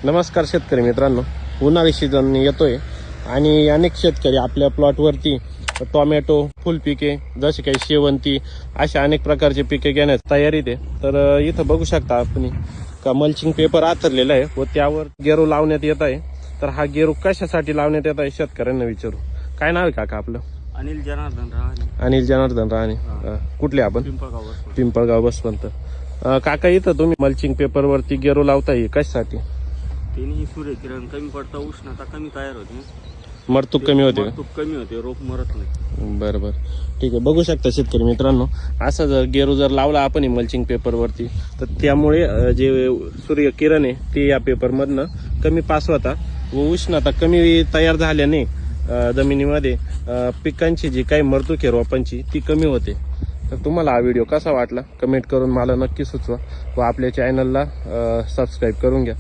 नमस्कार शेतकरी मित्रांनो, उन्हाळी सीझन येतोय आणि अनेक शेतकरी आपल्या प्लॉटवरती टोमॅटो, फुलपिके जसे काही शेवंती अशा अनेक प्रकारचे पिके घेण्याची तयारीत आहे. तर इथं बघू शकता आपण का मल्चिंग पेपर आथरलेला आहे व त्यावर गेरू लावण्यात येत आहे. तर हा गेरू कशासाठी लावण्यात येत आहे शेतकऱ्यांना विचारू. काय नाव आहे काका आपलं? अनिल जनार्दन राहणे. अनिल जनार्दन राहणे. कुठले आपण? पिंपळगाव बसवंत. काका इथं तुम्ही मल्चिंग पेपरवरती गेरू लावताय कशासाठी? तिन्ही सूर्यकिरण कमी पडता, उष्णता कमी तयार होते, मरतूक कमी होते. मरतूक कमी होते, रोप मरत नाही. बरोबर, ठीक आहे. बघू शकता शेतकरी मित्रांनो, असा जर गेरू जर लावला आपण मल्चिंग पेपरवरती तर त्यामुळे जे सूर्यकिरण आहे ते या पेपरमधनं कमी पास होता व उष्णता कमी तयार झाल्याने जमिनीमध्ये पिकांची जी काही मरतूक आहे रोपांची ती कमी होते. तर तुम्हाला हा व्हिडिओ कसा वाटला कमेंट करून मला नक्की सुचवा व आपल्या चॅनलला सबस्क्राईब करून घ्या.